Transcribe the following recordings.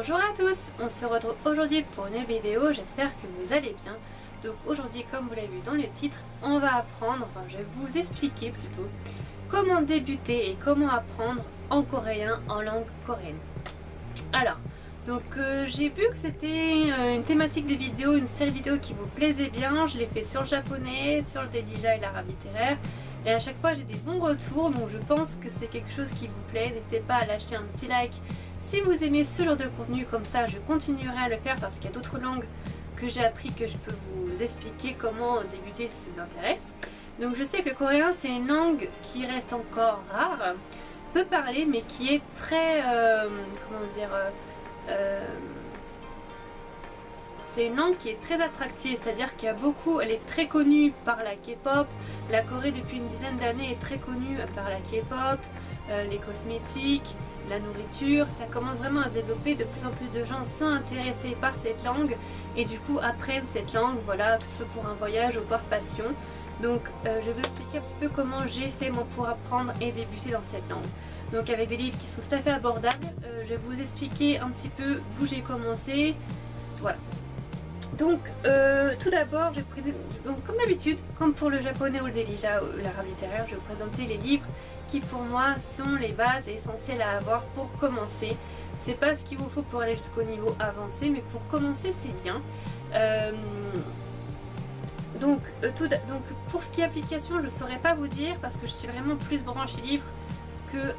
Bonjour à tous, on se retrouve aujourd'hui pour une vidéo, j'espère que vous allez bien. Donc aujourd'hui, comme vous l'avez vu dans le titre, on va apprendre, enfin je vais vous expliquer plutôt, comment débuter et comment apprendre en coréen, en langue coréenne. Alors, donc j'ai vu que c'était une thématique de vidéo, une série de vidéos qui vous plaisait bien. Je l'ai fait sur le japonais, sur le déjà et l'arabe littéraire. Et à chaque fois j'ai des bons retours, donc je pense que c'est quelque chose qui vous plaît. N'hésitez pas à lâcher un petit like si vous aimez ce genre de contenu, comme ça je continuerai à le faire parce qu'il y a d'autres langues que j'ai appris que je peux vous expliquer comment débuter si ça vous intéresse. Donc je sais que le coréen c'est une langue qui reste encore rare, peu parlée, mais qui est très, comment dire, c'est une langue qui est très attractive, c'est-à-dire qu'il y a beaucoup, elle est très connue par la K-pop. La Corée depuis une dizaine d'années est très connue par la K-pop, les cosmétiques, la nourriture. Ça commence vraiment à se développer, de plus en plus de gens sont intéressés par cette langue et du coup apprennent cette langue, voilà, que ce soit pour un voyage ou par passion. Donc je vais vous expliquer un petit peu comment j'ai fait moi pour apprendre et débuter dans cette langue. Donc avec des livres qui sont tout à fait abordables, je vais vous expliquer un petit peu d'où j'ai commencé, voilà. Donc tout d'abord, comme d'habitude, comme pour le japonais ou le déjà ou l'arabe littéraire, je vais vous présenter les livres qui pour moi sont les bases essentielles à avoir pour commencer. C'est pas ce qu'il vous faut pour aller jusqu'au niveau avancé, mais pour commencer c'est bien. Donc pour ce qui est application, je ne saurais pas vous dire parce que je suis vraiment plus branchée livre que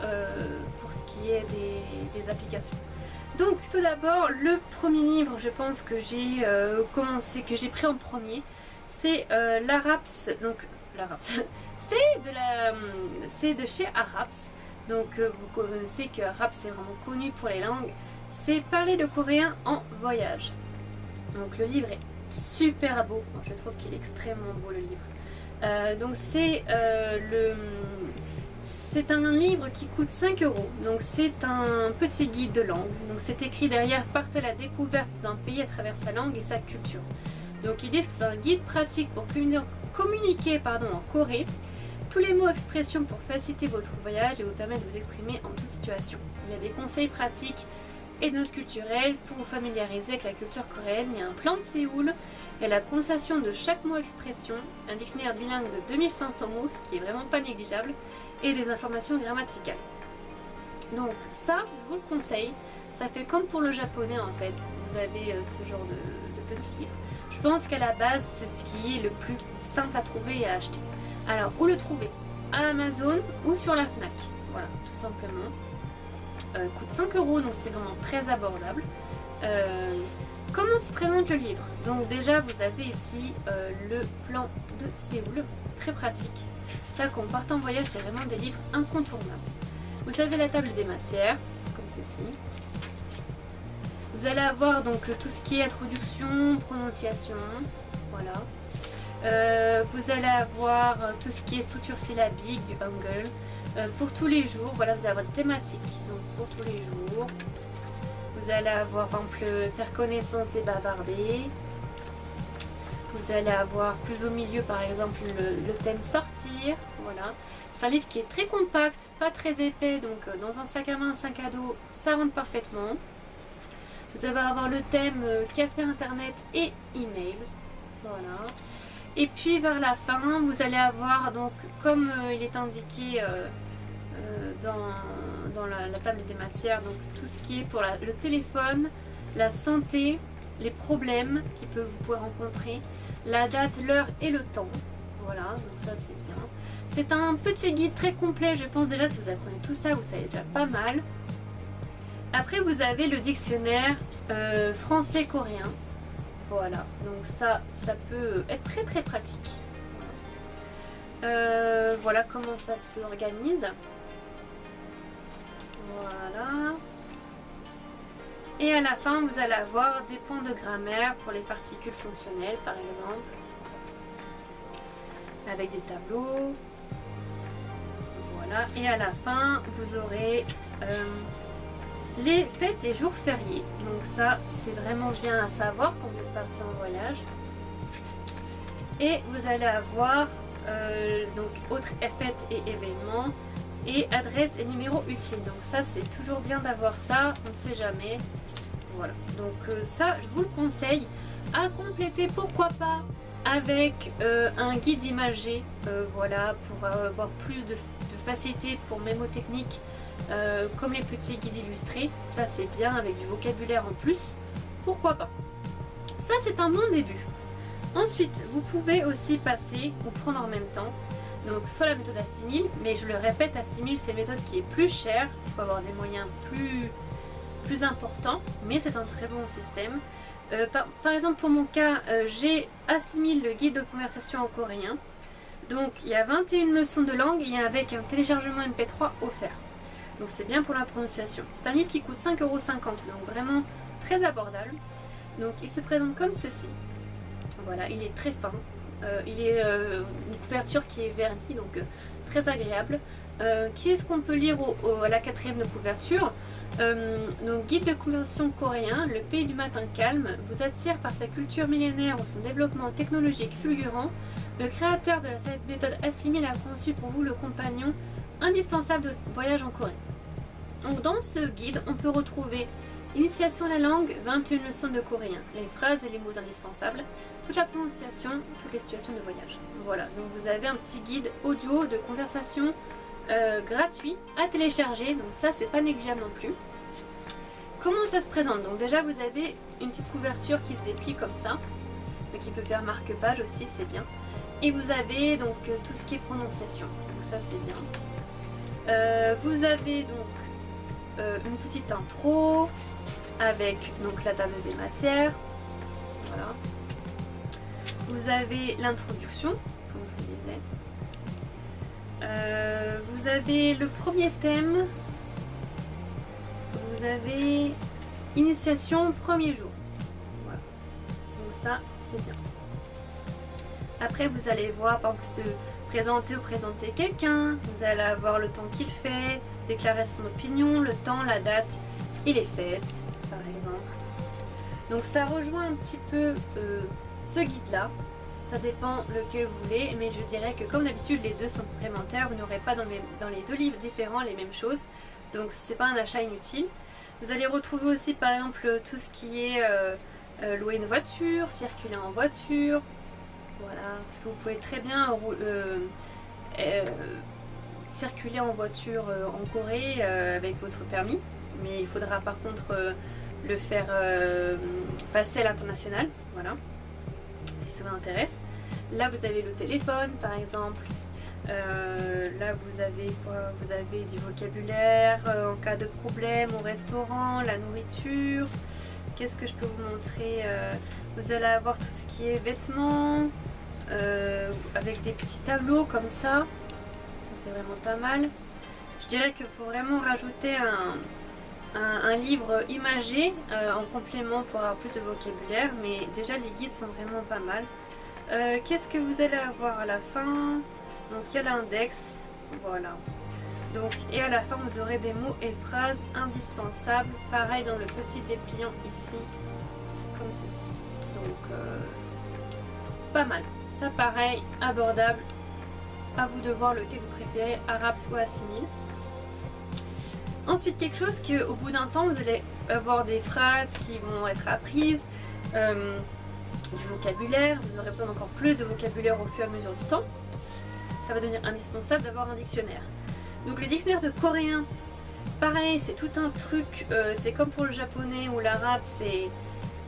pour ce qui est des applications. Donc tout d'abord, le premier livre je pense que j'ai commencé, que j'ai pris en premier, c'est l'Araps, donc l'Araps, c'est de chez Araps. Donc vous connaissez que Araps c'est vraiment connu pour les langues, c'est parler le coréen en voyage. Donc le livre est super beau, je trouve qu'il est extrêmement beau le livre. Donc c'est un livre qui coûte 5 €, donc c'est un petit guide de langue. Donc c'est écrit derrière: partez à la découverte d'un pays à travers sa langue et sa culture. Donc ils disent que c'est un guide pratique pour communiquer en Corée. Tous les mots expressions pour faciliter votre voyage et vous permettre de vous exprimer en toute situation. Il y a des conseils pratiques et de notes culturelles pour vous familiariser avec la culture coréenne. Il y a un plan de Séoul, il y a la prononciation de chaque mot expression, un dictionnaire bilingue de 2500 mots, ce qui est vraiment pas négligeable, et des informations grammaticales. Donc ça, je vous le conseille. Ça fait comme pour le japonais en fait. Vous avez ce genre de petits livres. Je pense qu'à la base, c'est ce qui est le plus simple à trouver et à acheter. Alors, où le trouver? À Amazon ou sur la Fnac. Voilà, tout simplement. Coûte 5 €, donc c'est vraiment très abordable. Comment se présente le livre? Donc déjà vous avez ici le plan de Séoul, très pratique. Ça, quand on part en voyage, c'est vraiment des livres incontournables. Vous avez la table des matières, comme ceci. Vous allez avoir donc tout ce qui est introduction, prononciation, voilà. Vous allez avoir tout ce qui est structure syllabique, du hangul. Pour tous les jours, voilà, vous allez avoir des thématiques, donc pour tous les jours. Vous allez avoir par exemple faire connaissance et bavarder. Vous allez avoir plus au milieu par exemple le thème sortir, voilà. C'est un livre qui est très compact, pas très épais, donc dans un sac à main, un sac à dos, ça rentre parfaitement. Vous allez avoir le thème café internet et emails, voilà. Et puis vers la fin, vous allez avoir donc, comme il est indiqué dans la table des matières, donc tout ce qui est pour le téléphone, la santé, les problèmes vous pouvez rencontrer, la date, l'heure et le temps. Voilà, donc ça c'est bien. C'est un petit guide très complet, je pense déjà si vous apprenez tout ça, vous savez déjà pas mal. Après vous avez le dictionnaire français-coréen. Voilà, donc ça peut être très très pratique. Voilà comment ça s'organise. Voilà. Et à la fin, vous allez avoir des points de grammaire pour les particules fonctionnelles, par exemple. Avec des tableaux. Voilà. Et à la fin, vous aurez les fêtes et jours fériés. Donc ça, c'est vraiment bien à savoir quand vous êtes parti en voyage. Et vous allez avoir donc autres fêtes et événements. Et adresse et numéro utile. Donc ça c'est toujours bien d'avoir ça, on ne sait jamais. Voilà, donc ça je vous le conseille, à compléter pourquoi pas avec un guide imagé, voilà, pour avoir plus de facilité pour mémotechnique, comme les petits guides illustrés. Ça c'est bien, avec du vocabulaire en plus, pourquoi pas. Ça c'est un bon début. Ensuite vous pouvez aussi passer ou prendre en même temps, donc soit la méthode Assimil, mais je le répète, Assimil c'est une méthode qui est plus chère, il faut avoir des moyens plus importants, mais c'est un très bon système. Par exemple pour mon cas, j'ai Assimil, le guide de conversation en coréen. Donc il y a 21 leçons de langue et avec un téléchargement MP3 offert. Donc c'est bien pour la prononciation. C'est un livre qui coûte 5,50 €, donc vraiment très abordable. Donc il se présente comme ceci. Voilà, il est très fin. Il est une couverture qui est vernie, donc très agréable. Qui est-ce qu'on peut lire à la 4e de couverture? Donc guide de conversation coréen, le pays du matin calme, vous attire par sa culture millénaire ou son développement technologique fulgurant. Le créateur de cette méthode Assimil a conçu pour vous le compagnon indispensable de voyage en Corée. Donc dans ce guide, on peut retrouver initiation à la langue, 21 leçons de coréen, les phrases et les mots indispensables, toute la prononciation, toutes les situations de voyage. Voilà, donc vous avez un petit guide audio de conversation gratuit à télécharger, donc ça c'est pas négligeable non plus. Comment ça se présente? Donc déjà vous avez une petite couverture qui se déplie comme ça, donc qui peut faire marque-page aussi, c'est bien. Et vous avez donc tout ce qui est prononciation, donc ça c'est bien. Vous avez donc une petite intro avec donc la table des matières, voilà. Vous avez l'introduction, comme je vous disais. Vous avez le premier thème, vous avez initiation premier jour, voilà. Donc ça c'est bien. Après vous allez voir par exemple se présenter ou présenter quelqu'un, vous allez avoir le temps qu'il fait, déclarer son opinion, le temps, la date et les fêtes par exemple. Donc ça rejoint un petit peu ce guide là. Ça dépend lequel vous voulez, mais je dirais que comme d'habitude les deux sont complémentaires, vous n'aurez pas dans les deux livres différents les mêmes choses, donc c'est pas un achat inutile. Vous allez retrouver aussi par exemple tout ce qui est louer une voiture, circuler en voiture, voilà, parce que vous pouvez très bien circuler en voiture en Corée avec votre permis, mais il faudra par contre le faire passer à l'international, voilà, si ça vous intéresse. Là vous avez le téléphone par exemple, là vous avez quoi? Vous avez du vocabulaire en cas de problème au restaurant, la nourriture. Qu'est-ce que je peux vous montrer? Vous allez avoir tout ce qui est vêtements, avec des petits tableaux comme ça c'est vraiment pas mal. Je dirais qu'il faut vraiment rajouter un livre imagé en complément pour avoir plus de vocabulaire, mais déjà les guides sont vraiment pas mal. Qu'est-ce que vous allez avoir à la fin? Donc il y a l'index, voilà. Donc, et à la fin vous aurez des mots et phrases indispensables, pareil dans le petit dépliant ici, comme ceci. Donc pas mal, ça pareil, abordable, à vous de voir lequel vous préférez, arabe ou Assimil. Ensuite quelque chose qu'au bout d'un temps vous allez avoir des phrases qui vont être apprises, du vocabulaire, vous aurez besoin d'encore plus de vocabulaire au fur et à mesure du temps. Ça va devenir indispensable d'avoir un dictionnaire. Donc le dictionnaire de coréen, pareil c'est tout un truc, c'est comme pour le japonais ou l'arabe,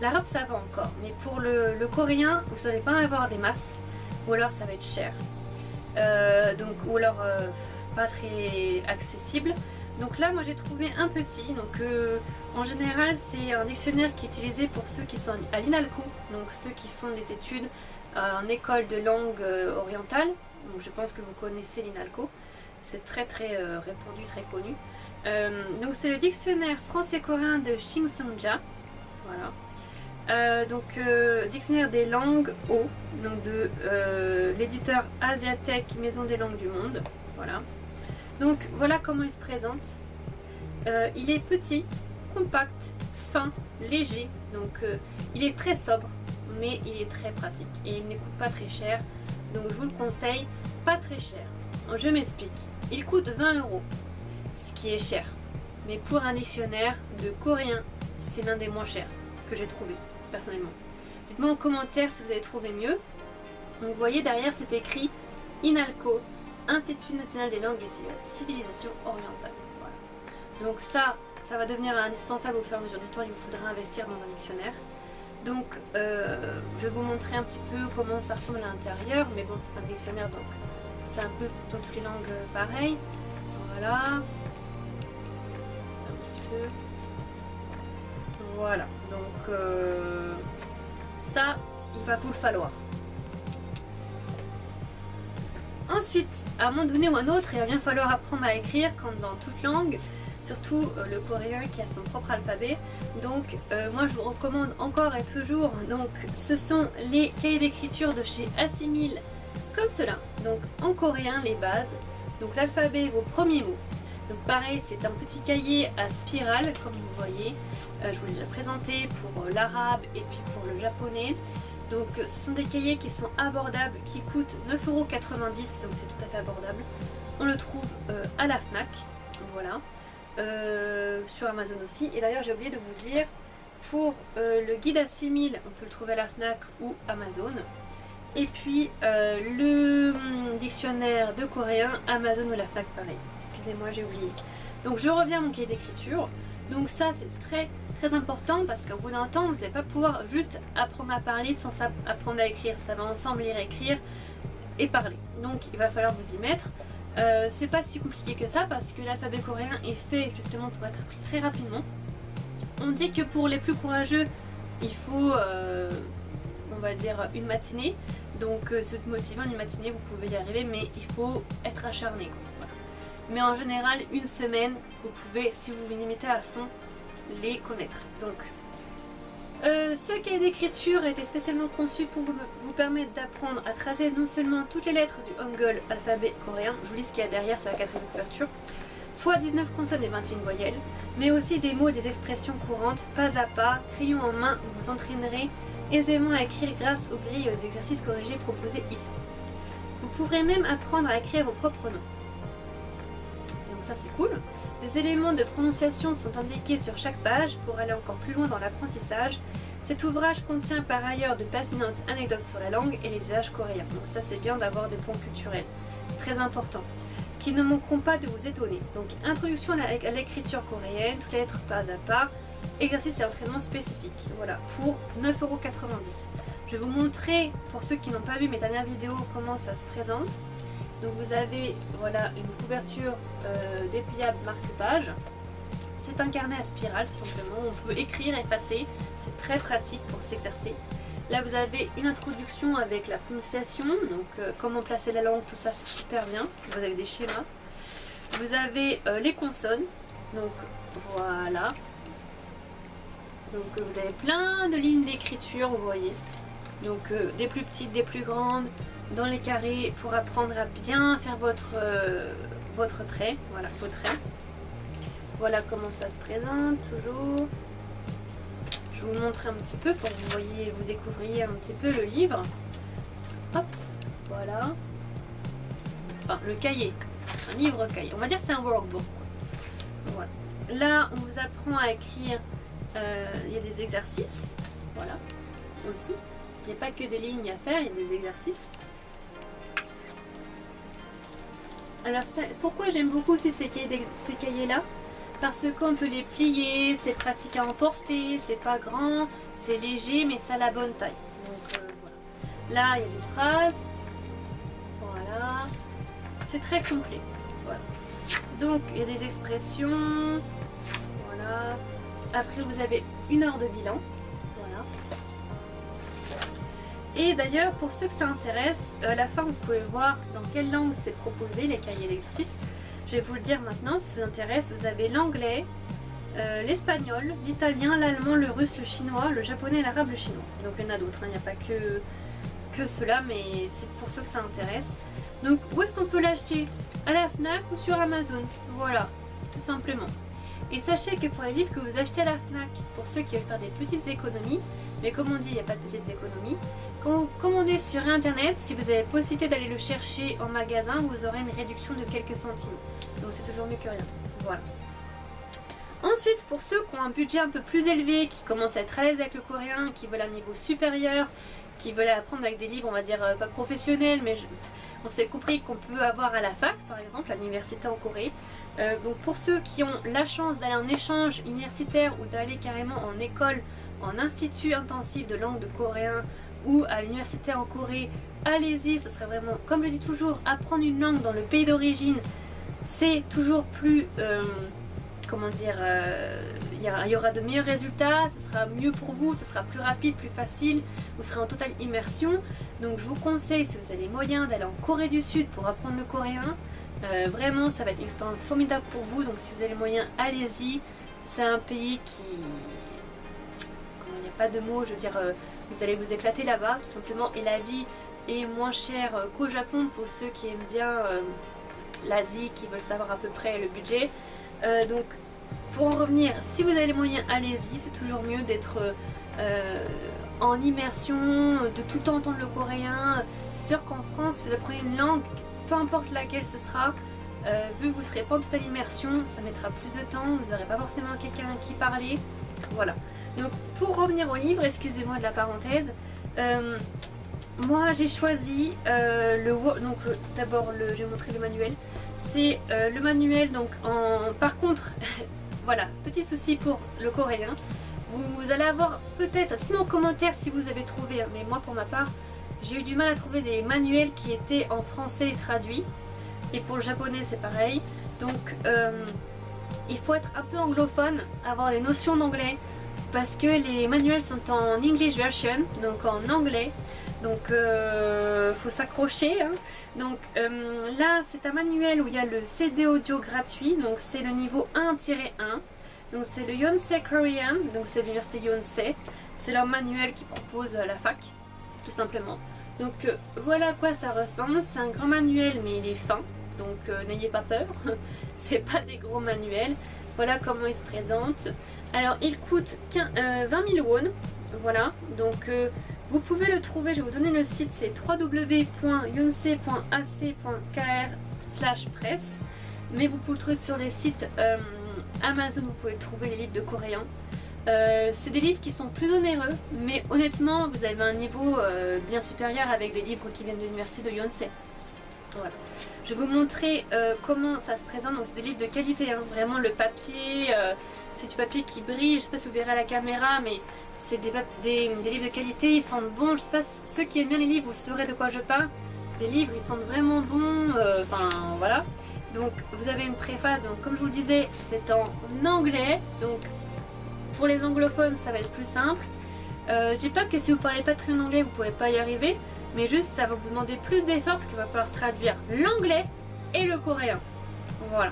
l'arabe ça va encore, mais pour le coréen vous n'allez pas en avoir des masses, ou alors ça va être cher, ou alors pas très accessible. Donc là moi j'ai trouvé un petit, donc en général c'est un dictionnaire qui est utilisé pour ceux qui sont à l'INALCO, donc ceux qui font des études en école de langue orientale. Donc je pense que vous connaissez l'INALCO, c'est très répandu, très connu. Donc c'est le dictionnaire français-coréen de Shim Seung-ja, voilà. Dictionnaire des langues O, donc de l'éditeur Asiatech Maison des langues du monde, voilà. Donc voilà comment il se présente. Il est petit, compact, fin, léger, donc il est très sobre, mais il est très pratique et il ne coûte pas très cher, donc je vous le conseille, pas très cher. Je m'explique, il coûte 20 €, ce qui est cher, mais pour un dictionnaire de coréen c'est l'un des moins chers que j'ai trouvé personnellement. Dites-moi en commentaire si vous avez trouvé mieux. Donc vous voyez derrière c'est écrit INALCO, Institut National des Langues et Civilisations Orientales. Voilà. Donc ça va devenir indispensable au fur et à mesure du temps, il vous faudra investir dans un dictionnaire. Donc je vais vous montrer un petit peu comment ça ressemble à l'intérieur, mais bon c'est un dictionnaire donc c'est un peu dans toutes les langues pareil. Voilà. Un petit peu. Voilà, donc ça, il va vous le falloir. Ensuite, à un moment donné ou un autre, il va bien falloir apprendre à écrire comme dans toute langue, surtout le coréen qui a son propre alphabet. Donc moi je vous recommande encore et toujours, donc ce sont les cahiers d'écriture de chez Assimil, comme cela. Donc en coréen les bases, donc l'alphabet, vos premiers mots. Donc pareil, c'est un petit cahier à spirale comme vous voyez. Je vous l'ai déjà présenté pour l'arabe et puis pour le japonais. Donc ce sont des cahiers qui sont abordables, qui coûtent 9,90 €, donc c'est tout à fait abordable. On le trouve à la Fnac, voilà, sur Amazon aussi. Et d'ailleurs j'ai oublié de vous dire, pour le guide Assimil, on peut le trouver à la Fnac ou Amazon. Et puis le dictionnaire de coréen, Amazon ou la Fnac pareil. Excusez-moi, j'ai oublié. Donc je reviens à mon cahier d'écriture. Donc ça c'est très important parce qu'au bout d'un temps vous n'allez pas pouvoir juste apprendre à parler sans apprendre à écrire. Ça va ensemble lire, écrire et parler. Donc il va falloir vous y mettre. C'est pas si compliqué que ça parce que l'alphabet coréen est fait justement pour être appris très rapidement. On dit que pour les plus courageux il faut on va dire une matinée. Donc si vous êtes motivant une matinée vous pouvez y arriver, mais il faut être acharné quoi. Voilà. Mais en général une semaine vous pouvez, si vous vous y mettez à fond, les connaître. Donc ce cahier d'écriture a été spécialement conçu pour vous permettre d'apprendre à tracer non seulement toutes les lettres du Hangul, alphabet coréen, je vous lis ce qu'il y a derrière, c'est la 4e couverture, soit 19 consonnes et 21 voyelles, mais aussi des mots et des expressions courantes, pas à pas, crayon en main, vous vous entraînerez aisément à écrire grâce aux grilles et aux exercices corrigés proposés ici. Vous pourrez même apprendre à écrire vos propres noms. Donc ça c'est cool. Les éléments de prononciation sont indiqués sur chaque page pour aller encore plus loin dans l'apprentissage. Cet ouvrage contient par ailleurs de passionnantes anecdotes sur la langue et les usages coréens. Donc ça c'est bien d'avoir des points culturels. C'est très important. Qui ne manqueront pas de vous étonner. Donc introduction à l'écriture coréenne, toutes les lettres pas à pas, exercice et entraînement spécifique. Voilà, pour 9,90 €. Je vais vous montrer, pour ceux qui n'ont pas vu mes dernières vidéos, comment ça se présente. Donc vous avez voilà une couverture dépliable marque-page. C'est un carnet à spirale tout simplement, on peut écrire, effacer, c'est très pratique pour s'exercer. Là vous avez une introduction avec la prononciation, donc comment placer la langue, tout ça c'est super bien. Vous avez des schémas. Vous avez les consonnes, donc voilà. Donc vous avez plein de lignes d'écriture, vous voyez. Donc des plus petites, des plus grandes, dans les carrés pour apprendre à bien faire votre trait, voilà vos traits. Voilà comment ça se présente toujours. Je vous montre un petit peu pour que vous découvriez un petit peu le livre. Hop, voilà. Enfin le cahier, un livre cahier. On va dire c'est un workbook. Voilà. Là on vous apprend à écrire, il y a des exercices, voilà, aussi. Il n'y a pas que des lignes à faire, il y a des exercices. Alors pourquoi j'aime beaucoup aussi ces cahiers-là? Parce qu'on peut les plier, c'est pratique à emporter, c'est pas grand, c'est léger mais ça a la bonne taille. Donc voilà. Là il y a des phrases, voilà, c'est très complet. Voilà. Donc il y a des expressions, voilà. Après vous avez 1 heure de bilan, voilà. Et d'ailleurs pour ceux que ça intéresse, à la fin vous pouvez voir dans quelle langue c'est proposé les cahiers d'exercice. Je vais vous le dire maintenant si ça vous intéresse. Vous avez l'anglais, l'espagnol, l'italien, l'allemand, le russe, le chinois, le japonais, l'arabe, le chinois. Donc il y en a d'autres, hein. Il n'y a pas que ceux-là, mais c'est pour ceux que ça intéresse. Donc où est-ce qu'on peut l'acheter? À la Fnac ou sur Amazon? Voilà, tout simplement. Et sachez que pour les livres que vous achetez à la Fnac, pour ceux qui veulent faire des petites économies, mais comme on dit, il n'y a pas de petites économies, quand vous commandez sur internet, si vous avez possibilité d'aller le chercher en magasin, vous aurez une réduction de quelques centimes. Donc c'est toujours mieux que rien. Voilà. Ensuite, pour ceux qui ont un budget un peu plus élevé, qui commencent à être à l'aise avec le coréen, qui veulent un niveau supérieur, qui veulent apprendre avec des livres, on va dire pas professionnels, mais on s'est compris qu'on peut avoir à la fac, par exemple, à l'université en Corée. Donc pour ceux qui ont la chance d'aller en échange universitaire ou d'aller carrément en école, en institut intensif de langue de coréen ou à l'université en Corée, allez-y, ce serait vraiment, comme je dis toujours, apprendre une langue dans le pays d'origine, c'est toujours plus... comment dire, il y aura de meilleurs résultats, ce sera mieux pour vous, ce sera plus rapide, plus facile, vous serez en totale immersion. Donc je vous conseille, si vous avez les moyens, d'aller en Corée du Sud pour apprendre le coréen. Vraiment, ça va être une expérience formidable pour vous, donc si vous avez les moyens, allez-y. C'est un pays qui... Comment, il n'y a pas de mots, je veux dire, vous allez vous éclater là-bas, tout simplement, et la vie est moins chère qu'au Japon pour ceux qui aiment bien l'Asie, qui veulent savoir à peu près le budget. Donc pour en revenir, si vous avez les moyens, allez-y, c'est toujours mieux d'être en immersion, de tout le temps entendre le coréen. C'est sûr qu'en France, si vous apprenez une langue, peu importe laquelle ce sera, vu que vous ne serez pas en totale immersion, ça mettra plus de temps, vous n'aurez pas forcément quelqu'un à qui parler. Voilà. Donc pour revenir au livre, excusez-moi de la parenthèse, moi j'ai choisi donc d'abord je vais vous montrer le manuel. C'est le manuel donc par contre voilà, petit souci pour le coréen, vous allez avoir peut-être, dites-moi en commentaire si vous avez trouvé, mais moi pour ma part j'ai eu du mal à trouver des manuels qui étaient en français traduits, et pour le japonais c'est pareil. Donc il faut être un peu anglophone, avoir les notions d'anglais, parce que les manuels sont en English version, donc en anglais. Donc faut s'accrocher, hein. Donc là c'est un manuel où il y a le CD audio gratuit, donc c'est le niveau 1-1, donc c'est le Yonsei Korean, donc c'est l'université Yonsei, c'est leur manuel qui propose la fac, tout simplement. Donc voilà à quoi ça ressemble, c'est un grand manuel mais il est fin, donc n'ayez pas peur, c'est pas des gros manuels. Voilà comment il se présente. Alors il coûte 20 000 won, voilà, donc vous pouvez le trouver, je vais vous donner le site, c'est www.yonsei.ac.kr/presse, mais vous pouvez le trouver sur les sites Amazon, vous pouvez le trouver, les livres de coréen. C'est des livres qui sont plus onéreux, mais honnêtement vous avez un niveau bien supérieur avec des livres qui viennent de l'université de Yonsei. Voilà. Je vais vous montrer comment ça se présente, donc c'est des livres de qualité, hein. Vraiment le papier, c'est du papier qui brille, je sais pas si vous verrez à la caméra, mais c'est des livres de qualité, ils sentent bon, je sais pas, ceux qui aiment bien les livres, vous saurez de quoi je parle. Les livres, ils sentent vraiment bon, enfin voilà. Donc vous avez une préface, donc comme je vous le disais, c'est en anglais, donc pour les anglophones ça va être plus simple. Je dis pas que si vous parlez pas très bien anglais, vous pourrez pas y arriver, mais juste ça va vous demander plus d'efforts parce qu'il va falloir traduire l'anglais et le coréen. Voilà.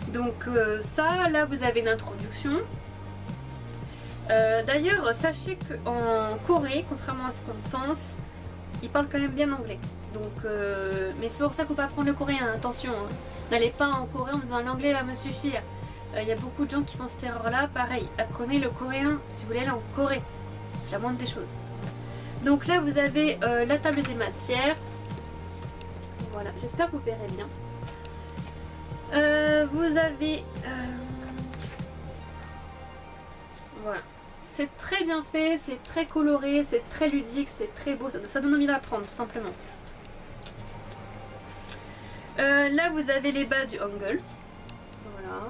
Donc ça, là vous avez une introduction. D'ailleurs, sachez qu'en Corée, contrairement à ce qu'on pense, ils parlent quand même bien anglais. Donc, mais c'est pour ça qu'il ne faut pas apprendre le coréen, attention. Hein. N'allez pas en Corée en disant l'anglais va me suffire. Il y a beaucoup de gens qui font cette erreur-là. Pareil, apprenez le coréen si vous voulez aller en Corée. C'est la moindre des choses. Donc là, vous avez la table des matières. Voilà, j'espère que vous verrez bien. Vous avez... voilà. C'est très bien fait, c'est très coloré, c'est très ludique, c'est très beau, ça donne envie d'apprendre tout simplement. Là vous avez les bas du Hangul. Voilà.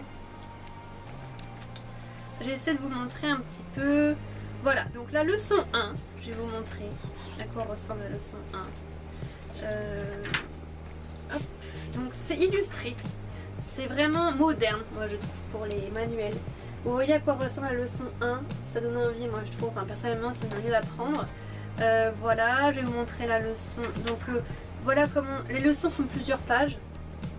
J'essaie de vous montrer un petit peu. Voilà, donc la leçon 1, je vais vous montrer à quoi ressemble la leçon 1. Hop. Donc c'est illustré, c'est vraiment moderne, moi je trouve, pour les manuels. Vous voyez à quoi ressemble la leçon 1, ça donne envie, moi je trouve, enfin personnellement ça donne envie d'apprendre. Voilà, je vais vous montrer la leçon. Donc voilà comment les leçons font plusieurs pages.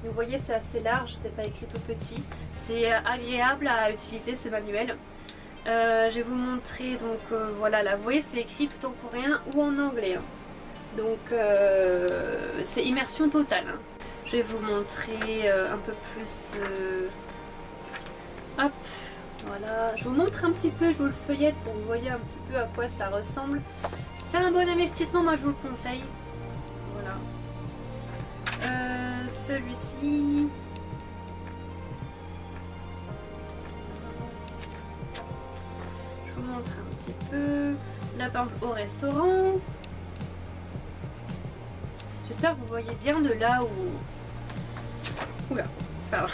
Vous voyez, c'est assez large, c'est pas écrit tout petit. C'est agréable à utiliser ce manuel. Je vais vous montrer, donc voilà, là vous voyez c'est écrit tout en coréen ou en anglais. Hein. Donc c'est immersion totale. Hein. Je vais vous montrer un peu plus. Hop. Voilà, je vous montre un petit peu, je vous le feuillette pour que vous voyez un petit peu à quoi ça ressemble. C'est un bon investissement, moi je vous le conseille. Voilà. Celui-ci. vous montre un petit peu. Là par exemple au restaurant. J'espère que vous voyez bien de là où... Oula, pardon.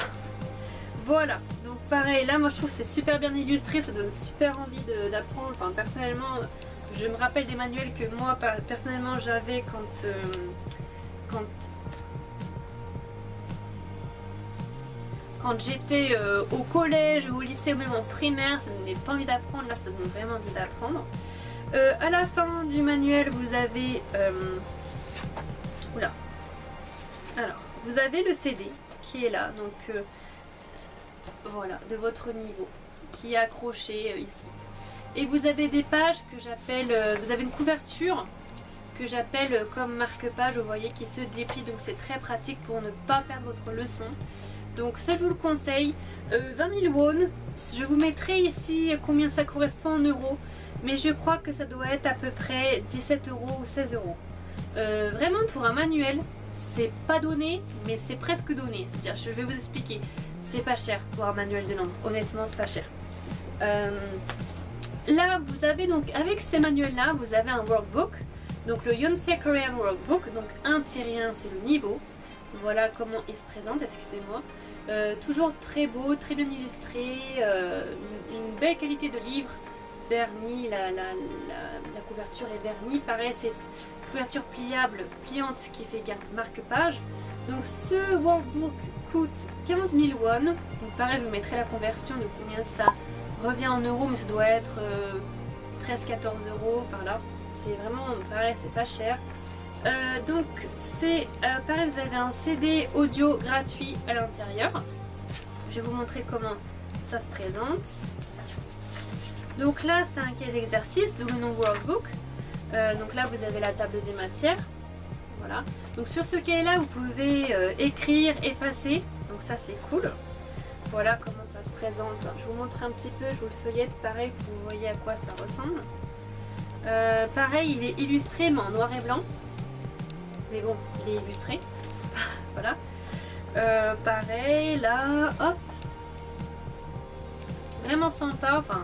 Voilà, donc pareil, là moi je trouve que c'est super bien illustré, ça donne super envie d'apprendre. Enfin personnellement, je me rappelle des manuels que moi personnellement j'avais quand j'étais au collège ou au lycée ou même en primaire. Ça ne donnait pas envie d'apprendre, là ça donne vraiment envie d'apprendre. À la fin du manuel vous avez... Oula. Alors, vous avez le CD qui est là, donc voilà, de votre niveau, qui est accroché ici. Et vous avez des pages que j'appelle, vous avez une couverture que j'appelle comme marque-page, vous voyez, qui se déplie, donc c'est très pratique pour ne pas perdre votre leçon. Donc ça je vous le conseille. 20 000 won, je vous mettrai ici combien ça correspond en euros, mais je crois que ça doit être à peu près 17 euros ou 16 euros. Vraiment pour un manuel, c'est pas donné, mais c'est presque donné. C'est-à-dire, je vais vous expliquer, c'est pas cher pour un manuel de langue, honnêtement c'est pas cher. Là vous avez donc, avec ces manuels là, vous avez un workbook, donc le Yonsei Korean Workbook, donc 1-1 c'est le niveau. Voilà comment il se présente, excusez-moi. Toujours très beau, très bien illustré, une belle qualité de livre, verni, la couverture est vernie, pareil c'est couverture pliable, pliante qui fait garde marque-page. Donc ce workbook coûte 15 000 won, donc pareil je vous mettrai la conversion de combien ça revient en euros, mais ça doit être 13-14 euros par là, c'est vraiment pareil, c'est pas cher. Donc c'est pareil, vous avez un CD audio gratuit à l'intérieur. Je vais vous montrer comment ça se présente. Donc là c'est un cahier d'exercice, d'où le nom workbook. Donc là vous avez la table des matières. Voilà. Donc sur ce cahier là vous pouvez écrire, effacer. Donc ça c'est cool. Voilà comment ça se présente. Je vous montre un petit peu, je vous le feuillette pareil pour que vous voyez à quoi ça ressemble. Pareil il est illustré mais en noir et blanc. Mais bon, il est illustré. Voilà. Pareil, là, hop. Vraiment sympa. Enfin.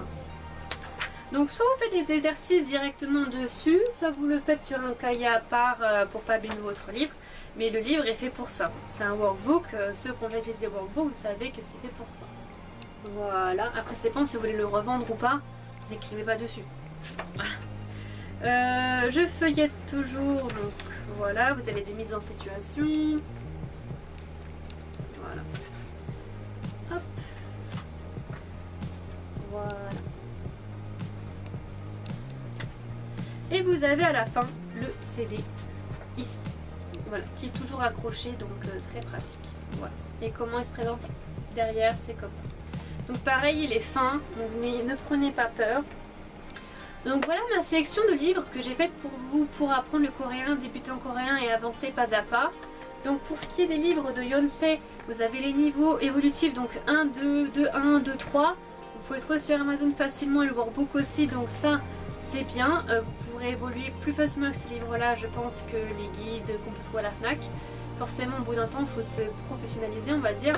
Donc, soit vous faites des exercices directement dessus, soit vous le faites sur un cahier à part pour pas abîmer votre livre. Mais le livre est fait pour ça. C'est un workbook. Ceux qui ont déjà utilisé des workbooks, vous savez que c'est fait pour ça. Voilà. Après, ça dépend si vous voulez le revendre ou pas. N'écrivez pas dessus. Je feuillette toujours. Donc, voilà, vous avez des mises en situation. Voilà. Hop. Voilà. Et vous avez à la fin le CD ici. Voilà, qui est toujours accroché, donc très pratique. Voilà. Et comment il se présente derrière, c'est comme ça. Donc pareil, il est fin, donc ne prenez pas peur. Donc voilà ma sélection de livres que j'ai faite pour vous pour apprendre le coréen, débuter en coréen et avancer pas à pas. Donc pour ce qui est des livres de Yonsei, vous avez les niveaux évolutifs, donc 1, 2, 2, 1, 2, 3. Vous pouvez trouver sur Amazon facilement et le workbook aussi, donc ça c'est bien. Vous pourrez évoluer plus facilement avec ces livres-là, je pense, que les guides qu'on peut trouver à la FNAC. Forcément au bout d'un temps il faut se professionnaliser, on va dire.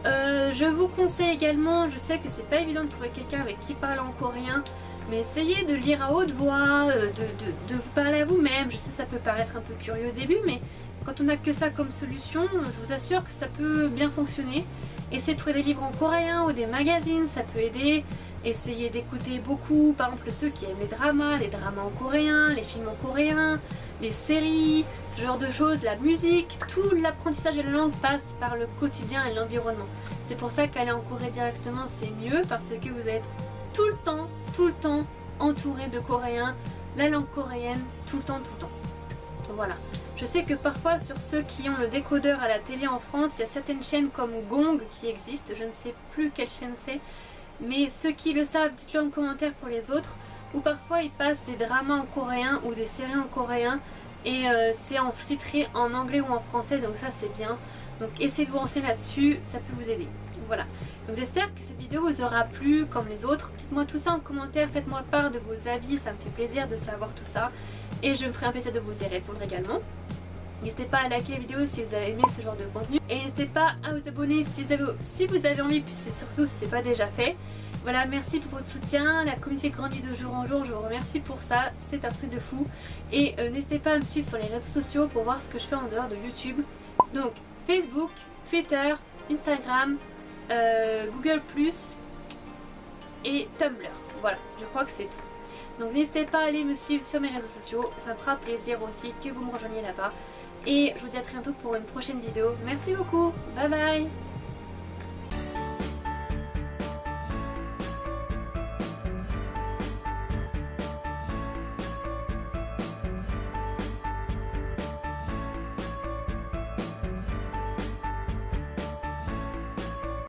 Je vous conseille également, je sais que c'est pas évident de trouver quelqu'un avec qui parle en coréen, mais essayez de lire à haute voix, de vous parler à vous-même. Je sais ça peut paraître un peu curieux au début, mais quand on n'a que ça comme solution, je vous assure que ça peut bien fonctionner. Essayez de trouver des livres en coréen ou des magazines, ça peut aider. Essayez d'écouter beaucoup, par exemple ceux qui aiment les dramas en coréen, les films en coréen, les séries, ce genre de choses, la musique. Tout l'apprentissage de la langue passe par le quotidien et l'environnement. C'est pour ça qu'aller en Corée directement c'est mieux, parce que vous êtes tout le temps entouré de coréens, la langue coréenne, tout le temps. Voilà. Je sais que parfois sur ceux qui ont le décodeur à la télé en France, il y a certaines chaînes comme Gong qui existent, je ne sais plus quelle chaîne c'est, mais ceux qui le savent, dites-le en commentaire pour les autres, ou parfois ils passent des dramas en coréen ou des séries en coréen et c'est en sous-titré en anglais ou en français, donc ça c'est bien. Donc essayez de vous renseigner là-dessus, ça peut vous aider. Voilà. Donc j'espère que cette vidéo vous aura plu comme les autres. Dites-moi tout ça en commentaire, faites-moi part de vos avis, ça me fait plaisir de savoir tout ça. Et je me ferai un plaisir de vous y répondre également. N'hésitez pas à liker la vidéo si vous avez aimé ce genre de contenu. Et n'hésitez pas à vous abonner si vous avez envie, puis surtout si ce n'est pas déjà fait. Voilà, merci pour votre soutien, la communauté grandit de jour en jour, je vous remercie pour ça, c'est un truc de fou. Et n'hésitez pas à me suivre sur les réseaux sociaux pour voir ce que je fais en dehors de YouTube. Donc Facebook, Twitter, Instagram, Google+, et Tumblr. Voilà, je crois que c'est tout. Donc n'hésitez pas à aller me suivre sur mes réseaux sociaux, ça me fera plaisir aussi que vous me rejoigniez là-bas. Et je vous dis à très bientôt pour une prochaine vidéo. Merci beaucoup, bye bye.